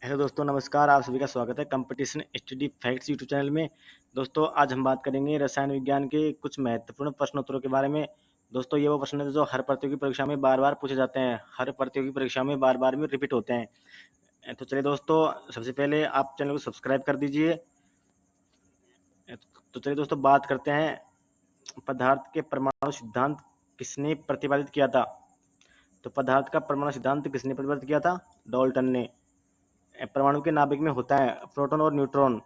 Hello दोस्तों, नमस्कार। आप सभी का स्वागत है competition study facts YouTube channel में। दोस्तों, आज हम बात करेंगे रसायन विज्ञान के कुछ महत्वपूर्ण प्रश्नोत्तरों के बारे में। दोस्तों, ये वो प्रश्न है जो हर प्रतियोगी परीक्षा में बार बार पूछे जाते हैं, हर प्रतियोगी परीक्षा में बार बार में रिपीट होते हैं। तो चलिए दोस्तों, सबसे पहले आप चैनल को सब्सक्राइब कर दीजिए। तो चलिए दोस्तों, बात करते हैं पदार्थ के परमाणु सिद्धांत किसने प्रतिपादित किया था। तो पदार्थ का परमाणु सिद्धांत किसने प्रतिपादित किया था? डाल्टन ने। परमाणु के नाभिक में होता है प्रोटॉन और न्यूट्रॉन।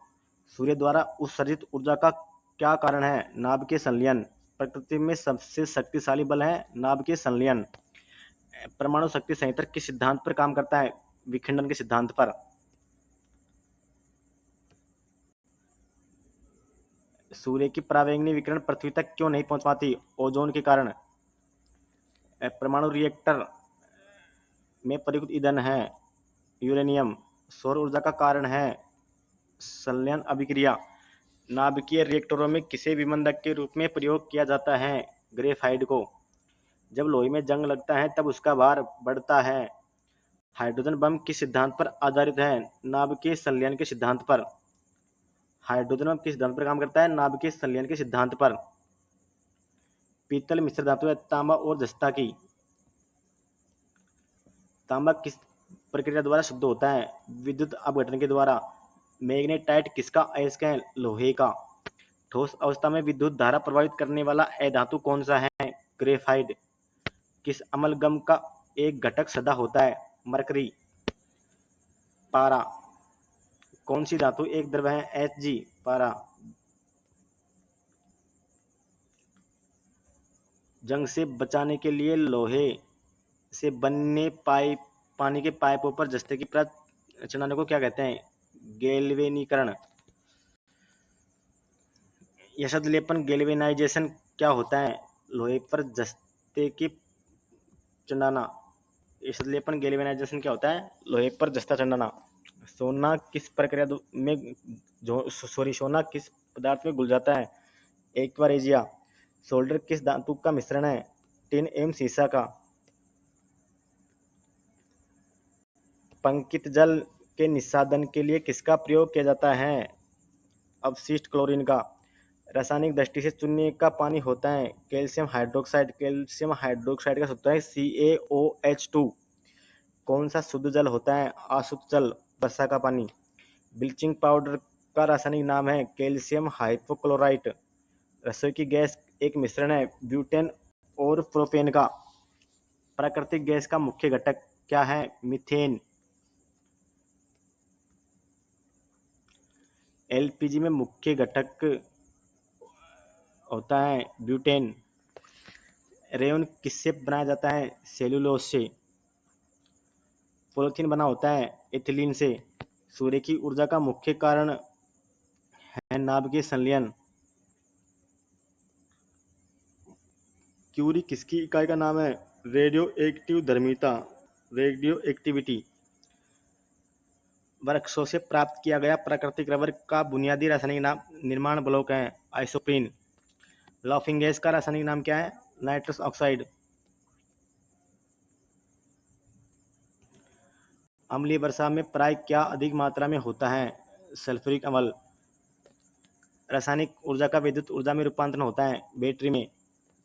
सूर्य द्वारा उत्सर्जित ऊर्जा का क्या कारण है? नाभिकीय संलयन। प्रकृति में सबसे शक्तिशाली बल है नाभिकीय संलयन। परमाणु शक्ति संयंत्र किस सिद्धांत पर काम करता है? विखंडन के सिद्धांत पर। सूर्य की परावैंगनी विकिरण पृथ्वी तक क्यों नहीं पहुंच पाती? ओजोन के कारण। परमाणु रिएक्टर में प्रयुक्त ईंधन है यूरेनियम। सौर ऊर्जा का कारण है संलयन अभिक्रिया। नाभिकीय रिएक्टरों में किसे विमंदक के रूप में प्रयोग किया जाता है? ग्रेफाइट को। जब लोहे में जंग लगता है तब उसका भार बढ़ता है। हाइड्रोजन बम किस सिद्धांत पर आधारित है? नाभिकीय संलयन के सिद्धांत पर। हाइड्रोजन बम किस सिद्धांत पर काम करता है? नाभिकीय संलयन के सिद्धांत पर। पीतल मिश्र धातु है तांबा और जस्ता की। तांबा किस प्रक्रिया द्वारा शुद्ध होता है? विद्युत अपघटन के द्वारा। मैग्नेटाइट किसका अयस्क है? लोहे का। ठोस अवस्था में विद्युत धारा प्रभावित करने वाला अधातु कौन सा है? ग्रेफाइट। किस अम्लगम का एक घटक सदा होता है? मरकरी। पारा। कौन सी धातु एक द्रव्य है? Hg। पारा। जंग से बचाने के लिए लोहे से बने पानी के पाइपों पर जस्ते की परत चढ़ाने को क्या कहते हैं? गैल्वेनीकरण। यशद लेपन गैल्वेनाइजेशन क्या होता है? लोहे पर जस्ते की चढ़ाना। यशद लेपन गैल्वेनाइजेशन क्या होता है? लोहे पर जस्ता चढ़ाना। सोना किस प्रक्रिया में सोना किस पदार्थ में घुल जाता है? एक्वारेजिया। सोल्डर किस धातु का मिश्रण है? टिन एवं सीसा का। पंकित जल के निस्सादन के लिए किसका प्रयोग किया जाता है? अपशिष्ट क्लोरीन का। रासायनिक दृष्टि से चूने का पानी होता है कैल्शियम हाइड्रोक्साइड। कैल्शियम हाइड्रोक्साइड का सूत्र है CaOH2। कौन सा शुद्ध जल होता है? अशुद्ध जल, वर्षा का पानी। ब्लीचिंग पाउडर का रासायनिक नाम है कैल्शियम हाइपोक्लोराइट। रसोई की गैस एक मिश्रण है ब्यूटेन और प्रोपेन का। प्राकृतिक गैस का मुख्य घटक क्या है? मीथेन। एलपीजी में मुख्य घटक होता है ब्यूटेन। रेयन किससे बनाया जाता है? सेलुलोज से। पॉलीथीन बना होता है एथिलीन से। सूर्य की ऊर्जा का मुख्य कारण है नाभिकीय संलयन। क्यूरी किसकी इकाई का नाम है? रेडियो एक्टिव धर्मिता, रेडियो एक्टिविटी। वृक्षों से प्राप्त किया गया प्राकृतिक रबर का बुनियादी रासायनिक नाम निर्माण ब्लॉक है आइसोप्रीन। लाफिंग गैस का रासायनिक नाम क्या है? Nitrous oxide. अम्लीय वर्षा में प्राय क्या अधिक मात्रा में होता है? सल्फ्यूरिक अम्ल। रासायनिक ऊर्जा का विद्युत ऊर्जा में रूपांतरण होता है बैटरी में।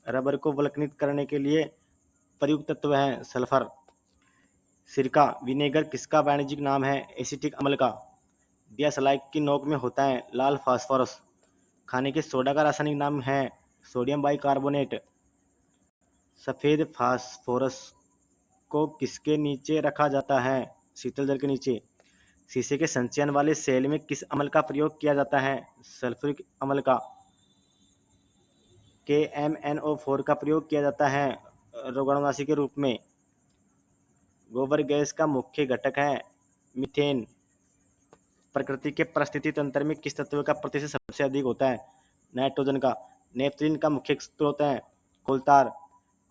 रबर को वल्कनित करने के लिए प्रयुक्त तत्व है सल्फर। सिरका विनेगर किसका वाणिज्यिक नाम है? एसिटिक अम्ल का। दियासलाई की नोक में होता है लाल फास्फोरस। खाने के सोडा का रासायनिक नाम है सोडियम बाइकार्बोनेट। सफेद फास्फोरस को किसके नीचे रखा जाता है? शीतल जल के नीचे। शीशे के संचयन वाले सेल में किस अम्ल का प्रयोग किया जाता है? सल्फ्यूरिक अम्ल का। KMnO4 का प्रयोग किया जाता है रोगाणुनाशी के रूप में। गोबर गैस का मुख्य घटक है मीथेन। प्रकृति के परिस्थिति तंत्र में किस तत्व का प्रतिशत सबसे अधिक होता है? नाइट्रोजन का। नेपथलीन का मुख्य स्रोत है कोलतार।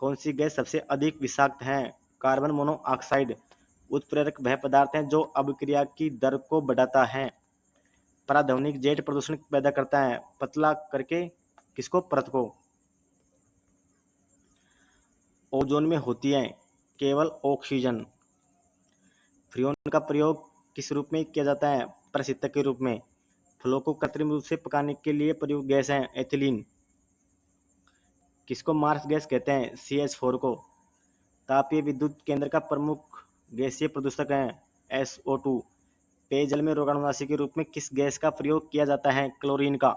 कौन सी गैस सबसे अधिक विषाक्त है? Carbon monoxide. उत्प्रेरक वह पदार्थ है जो अभिक्रिया की दर को बढ़ाता है। पराध्वनिक जेट प्रदूषण पैदा करता है पतला करके किसको? परत को। ओजोन में होती है केवल ऑक्सीजन। फ्रियोन का प्रयोग किस रूप में किया जाता है? प्रशीतक के रूप में। फलों को कृत्रिम रूप से पकाने के लिए प्रयुक्त गैस है एथिलीन। किसको मार्स गैस कहते हैं? CH4 को। तापीय विद्युत केंद्र का प्रमुख गैसीय प्रदूषक है SO2। पेयजल में रोगाणुनाशी के रूप में किस गैस का प्रयोग किया जाता है? क्लोरीन का।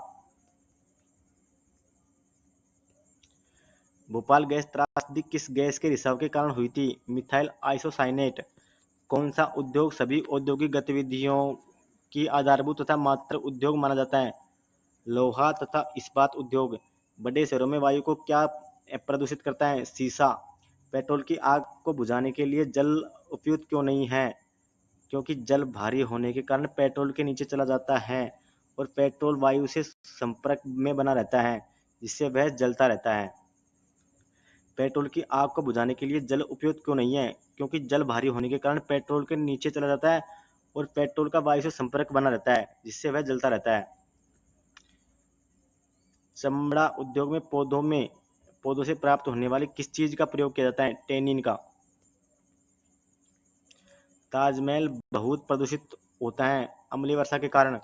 भोपाल गैस त्रासदी किस गैस के रिसाव के कारण हुई थी? Methyl isocyanate. कौन सा उद्योग सभी औद्योगिक गतिविधियों की आधारभूत तथा मात्र उद्योग माना जाता है? लोहा तथा इस्पात उद्योग। बड़े शहरों में वायु को क्या प्रदूषित करता है? सीसा। पेट्रोल की आग को बुझाने के लिए जल उपयुक्त क्यों नहीं है? क्योंकि जल भारी होने के कारण पेट्रोल के नीचे चला जाता है और पेट्रोल वायु से संपर्क में बना रहता है, जिससे वह जलता रहता है। पेट्रोल की आग को बुझाने के लिए जल उपयुक्त क्यों नहीं है? क्योंकि जल भारी होने के कारण पेट्रोल के नीचे चला जाता है और पेट्रोल का वायु से संपर्क बना रहता है, जिससे वह जलता रहता है। चमड़ा उद्योग में पौधों से प्राप्त होने वाली किस चीज का प्रयोग किया जाता है? टेनिन का। ताजमहल बहुत प्रदूषित होता है अम्लीय वर्षा के कारण।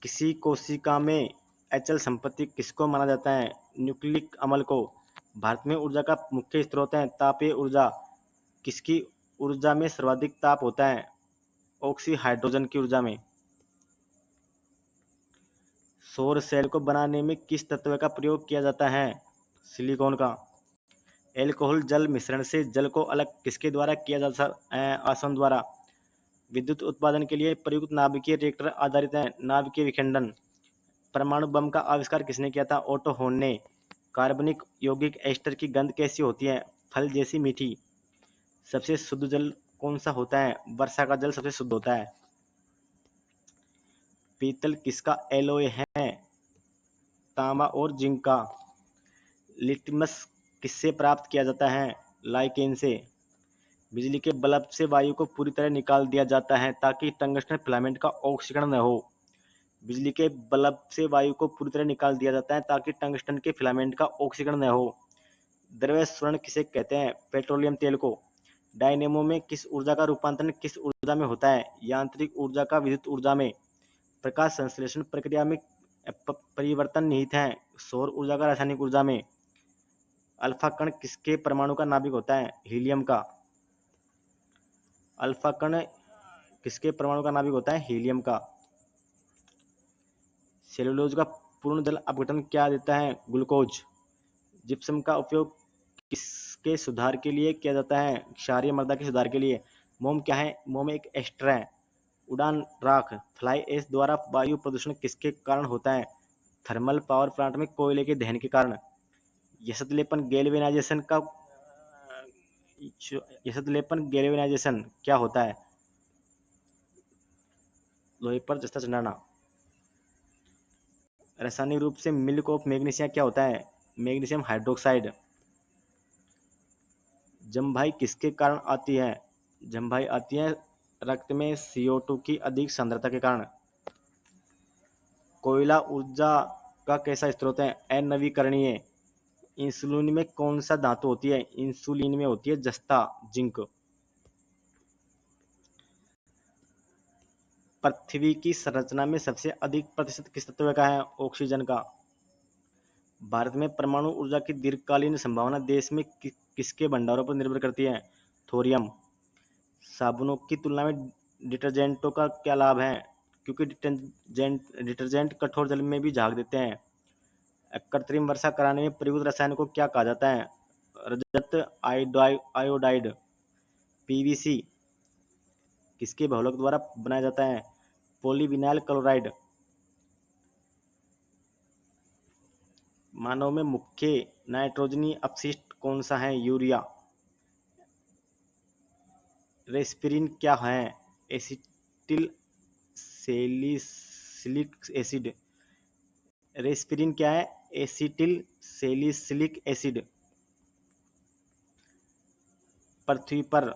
किसी कोशिका में अचल संपत्ति किसको माना जाता है? न्यूक्लिक अम्ल को। भारत में ऊर्जा का मुख्य स्रोत है तापीय ऊर्जा। किसकी ऊर्जा में सर्वाधिक ताप होता है? ऑक्सी हाइड्रोजन की ऊर्जा में। सौर सेल को बनाने में किस तत्व का प्रयोग किया जाता है? सिलिकॉन का। एल्कोहल जल मिश्रण से जल को अलग किसके द्वारा किया जाता है? आसवन द्वारा। विद्युत उत्पादन के लिए प्रयुक्त नाभिकीय रिएक्टर आधारित है नाभिकीय विखंडन। परमाणु बम का आविष्कार किसने किया था? ओटो होन ने। कार्बनिक यौगिक एस्टर की गंध कैसी होती है? फल जैसी मीठी। सबसे शुद्ध जल कौन सा होता है? वर्षा का जल सबसे शुद्ध होता है। पीतल किसका एलॉय है? तांबा और जिंक का। लिटमस किससे प्राप्त किया जाता है? लाइकेन से। बिजली के बल्ब से वायु को पूरी तरह निकाल दिया जाता है ताकि टंगस्टन फिलामेंट का ऑक्सीकरण न हो। बिजली के बल्ब से वायु को पूरी तरह निकाल दिया जाता है ताकि टंगस्टन के फिलामेंट का ऑक्सीकरण न हो। द्रव्य स्वर्ण किसे कहते हैं? पेट्रोलियम तेल को। डायनेमो में किस ऊर्जा का रूपांतरण किस ऊर्जा में होता है? यांत्रिक ऊर्जा का विद्युत ऊर्जा में। प्रकाश संश्लेषण प्रक्रिया में परिवर्तन निहित है सौर ऊर्जा का रासायनिक ऊर्जा में। अल्फा कण किसके परमाणु का नाभिक होता है? हीलियम का। अल्फा कण किसके परमाणु का नाभिक होता है? हीलियम का। सेलुलोज का पूर्ण जल अपघटन क्या देता है? ग्लूकोज। जिप्सम का उपयोग किसके सुधार के लिए किया जाता है? क्षारीय मृदा के सुधार के लिए। मोम क्या है? मोम एक एस्टर है। उड़ान राख फ्लाई ऐश द्वारा वायु प्रदूषण किसके कारण होता है? थर्मल पावर प्लांट में कोयले के दहन के कारण। यशतलेपन गैल्वेनाइजेशन क्या होता है? लोहे पर जस्ता चढ़ाना। रासायनिक रूप से मिल्क ऑफ मैग्नीशिया क्या होता है? Magnesium hydroxide. जमभाई किसके कारण आती है? जमभाई आती है रक्त में CO2 की अधिक सांद्रता के कारण। कोयला ऊर्जा का कैसा स्रोत है? अनवीकरणीय। इंसुलिन में कौन सा धातु होती है? इंसुलिन में होती है जस्ता जिंक। पृथ्वी की संरचना में सबसे अधिक प्रतिशत किस तत्व का है? ऑक्सीजन का। भारत में परमाणु ऊर्जा की दीर्घकालीन संभावना देश में किसके भंडारों पर निर्भर करती है? थोरियम। साबुनों की तुलना में डिटर्जेंटों का क्या लाभ है? क्योंकि डिटर्जेंट कठोर जल में भी झाग देते हैं। कृत्रिम वर्षा कराने में प्रयुक्त रसायन को क्या कहा जाता है? रजत आयोडाइड। PVC किसके बहुलक द्वारा बनाया जाता है? Polyvinyl chloride. मानव में मुख्य नाइट्रोजनी अपशिष्ट कौन सा है? यूरिया। रेस्पिरिन क्या है? Acetyl salicylic acid. रेस्पिरिन क्या है? Acetyl salicylic acid. पृथ्वी पर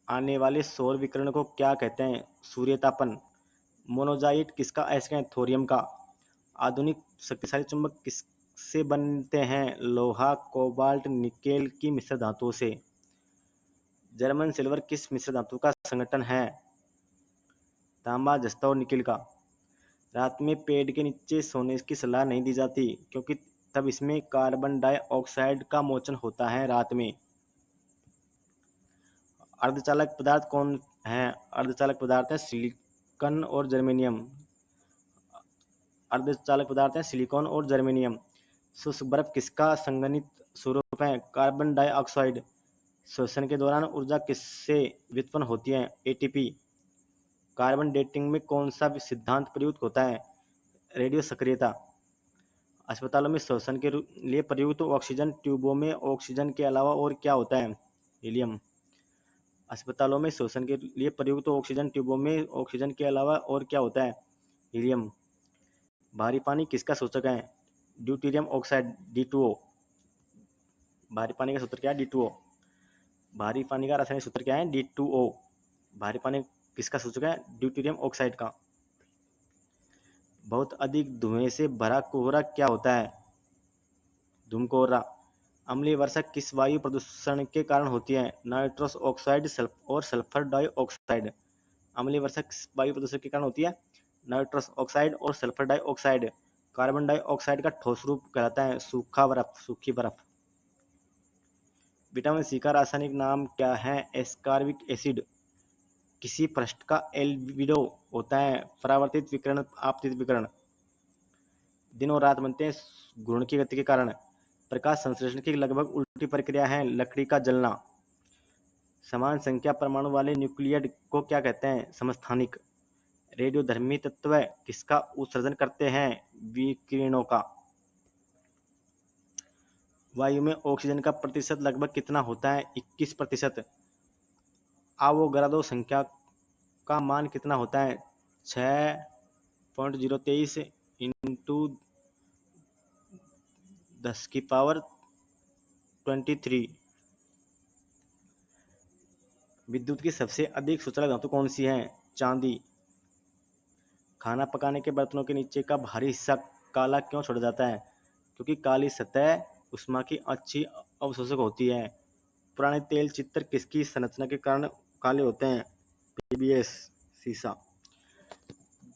आने वाले सौर विकिरण को क्या कहते हैं? सूर्यतापन। मोनोजाइट किसका अयस्क है? थोरियम का। आधुनिक शक्तिशाली चुंबक किससे बनते हैं? लोहा कोबाल्ट निकेल की मिश्र धातुओं से। जर्मन सिल्वर किस मिश्र धातु का संगठन है? तांबा, जस्ता और निकिल का। रात में पेड़ के नीचे सोने की सलाह नहीं दी जाती क्योंकि तब इसमें कार्बन डाइऑक्साइड का मोचन होता है रात में। अर्धचालक पदार्थ कौन है? अर्धचालक पदार्थ है सिलिकॉन और जर्मेनियम। अर्धचालक पदार्थ है सिलिकॉन और जर्मेनियम। शुष्क बर्फ किसका संघनित स्वरूप है? Carbon dioxide. श्वसन के दौरान ऊर्जा किससे व्युत्पन्न होती है? एटीपी। कार्बन डेटिंग में कौन सा सिद्धांत प्रयुक्त होता है? रेडियो सक्रियता। अस्पतालों में श्वसन के लिए प्रयुक्त ऑक्सीजन ट्यूबों में ऑक्सीजन के अलावा और क्या होता है? हीलियम। अस्पतालों में श्वसन के लिए प्रयुक्त ऑक्सीजन ट्यूबों में ऑक्सीजन के अलावा और क्या होता है? हीलियम। भारी पानी किसका सूचक है? Deuterium oxide, D2O। भारी पानी का सूत्र क्या है? D2O। भारी पानी का रासायनिक सूत्र क्या है? D2O। भारी पानी किसका सूचक है? ड्यूटेरियम ऑक्साइड का। बहुत अधिक धुएं से भरा कोहरा क्या होता है? धूमकोहरा। अम्लीय वर्षा किस वायु प्रदूषण के कारण होती है? नाइट्रस ऑक्साइड और सल्फर डाइऑक्साइड। अम्लीय वर्षा किस वायु प्रदूषण के कारण होती है? नाइट्रस ऑक्साइड और सल्फर डाइऑक्साइड। कार्बन डाइऑक्साइड का ठोस रूप कहलाता है सूखा बर्फ, सूखी बर्फ। विटामिन सी का रासायनिक नाम क्या है? Ascorbic acid. किसी पृष्ठ का एल्बिडो होता है? परावर्तित विकिरण, आपतित विकिरण। दिन और रात बनते हैं घूर्णन की गति के कारण। प्रकाश संश्लेषण की लगभग उल्टी प्रक्रिया है लकड़ी का जलना। समान संख्या परमाणु वाले न्यूक्लियड को क्या कहते हैं? समस्थानिक। रेडियोधर्मी तत्व किसका उत्सर्जन करते हैं? विकिरणों का। वायु में ऑक्सीजन का प्रतिशत लगभग कितना होता है? 21%। आवोगाद्रो संख्या का मान कितना होता है? 6.023 इंटू 10⁻23। विद्युत की सबसे अधिक सुचालक धातु कौन सी है? चांदी। खाना पकाने के बर्तनों के नीचे का भारी हिस्सा काला क्यों छोड़ा जाता है? क्योंकि काली सतह उष्मा की अच्छी अवशोषक होती है। पुराने तेल चित्र किसकी संरचना के कारण काले होते हैं? पीबीएस, शीशा।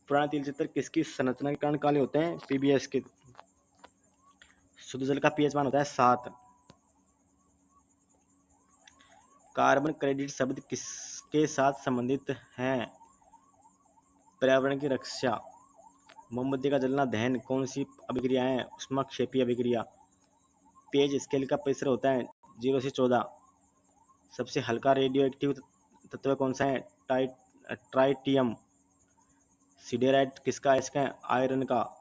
पुराने तेल चित्र किसकी संरचना के कारण काले होते हैं? पीबीएस के। शुद्ध जल का पीएच मान होता है 7। कार्बन क्रेडिट शब्द किसके साथ संबंधित है? पर्यावरण की रक्षा। मोमबत्ती का जलना दहन कौन सी अभिक्रिया है? ऊष्माक्षेपी अभिक्रिया। पेज स्केल का परिसर होता है 0 से 14। सबसे हल्का रेडियो एक्टिव तत्व कौन सा है? ट्राइटियम। सिडेराइट किसका अयस्क है? आयरन का।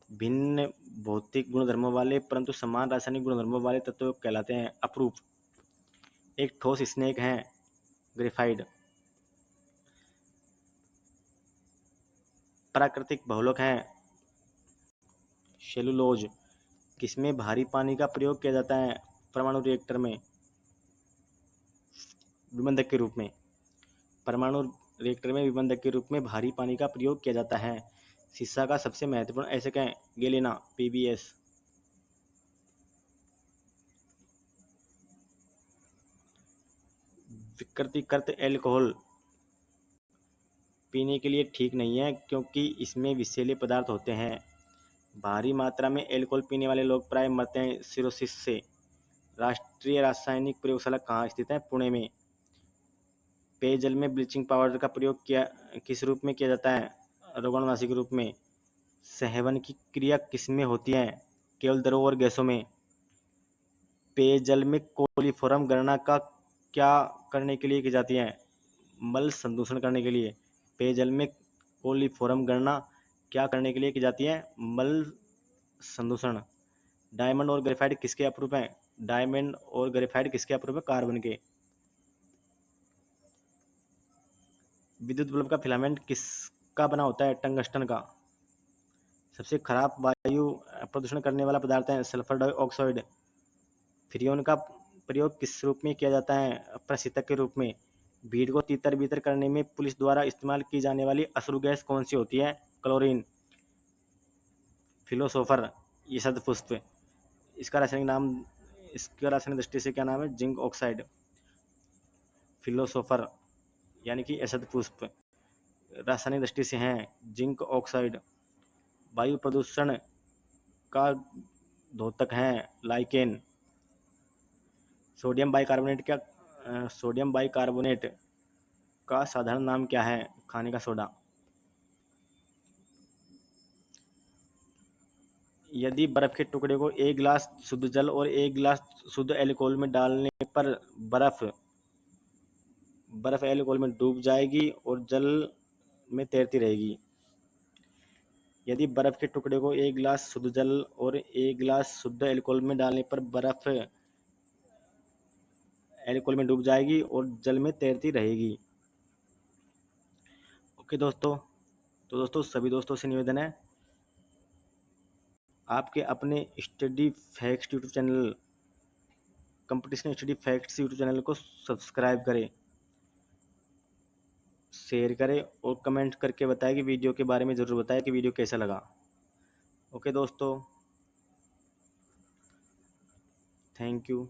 भिन्न भौतिक गुणधर्मों वाले परंतु समान रासायनिक गुणधर्मों वाले तत्व कहलाते हैं अपरूप। एक ठोस स्नेक है ग्रेफाइट। प्राकृतिक बहुलक है सेलुलोज। किसमें भारी पानी का प्रयोग किया जाता है? परमाणु रिएक्टर में, विबंधक के रूप में। परमाणु रिएक्टर में विबंधक के रूप में भारी पानी का प्रयोग किया जाता है। शीशा का सबसे महत्वपूर्ण अयस्क है गैलेना, पीबीएस। विकृतिकृत एल्कोहल पीने के लिए ठीक नहीं है क्योंकि इसमें विषैले पदार्थ होते हैं। भारी मात्रा में एल्कोहल पीने वाले लोग प्राय मरते हैं सिरोसिस से। राष्ट्रीय रासायनिक प्रयोगशाला कहाँ स्थित है? पुणे में। पेयजल में ब्लीचिंग पाउडर का प्रयोग किस रूप में किया जाता है? रोगाणुनाशी के रूप में। सहवन की क्रिया किसमें होती है? केवल द्रव और गैसों में। पेयजल में कोलिफॉर्म गणना का क्या करने के लिए की जाती है? मल संदूषण करने के लिए। पेयजल में कोलिफॉर्म गणना क्या करने के लिए की जाती है? मल संदूषण। डायमंड और ग्रेफाइट किसके अपरूप हैं? डायमंड और ग्रेफाइट किसके अपरूप है? कार्बन के। विद्युत बल्ब का फिलामेंट किसका बना होता है? टंगस्टन का। सबसे खराब वायु प्रदूषण करने वाला पदार्थ है सल्फर डाइऑक्साइड। फ्रियोन का प्रयोग किस रूप में किया जाता है? प्रशीतक के रूप में। भीड़ को तितर बितर करने में पुलिस द्वारा इस्तेमाल की जाने वाली अश्रु गैस कौन सी होती है? क्लोरीन। फिलोसोफर, ये शतपुष्प। इसका रासायनिक दृष्टि से क्या नाम है? Zinc oxide. फिलोसोफर यानी कि असद पुष्प रासायनिक दृष्टि से हैं। जिंक ऑक्साइड वायु प्रदूषण का द्योतक है। लाइकेन सोडियम बाइकार्बोनेट का साधारण नाम क्या है? खाने का सोडा। यदि बर्फ के टुकड़े को एक गिलास शुद्ध जल और एक गिलास शुद्ध एल्कोहल में डालने पर बर्फ एल्कोहल में डूब जाएगी और जल में तैरती रहेगी। यदि बर्फ के टुकड़े को एक गिलास शुद्ध जल और एक गिलास शुद्ध एल्कोहल में डालने पर बर्फ एल्कोहल में डूब जाएगी और जल में तैरती रहेगी। ओके दोस्तों, तो दोस्तों सभी दोस्तों से निवेदन है, आपके अपने study facts YouTube channel, competition study facts YouTube channel को सब्सक्राइब करें, शेयर करें और कमेंट करके बताएं कि वीडियो के बारे में ज़रूर बताएं कि वीडियो कैसा लगा। ओके दोस्तों, थैंक यू।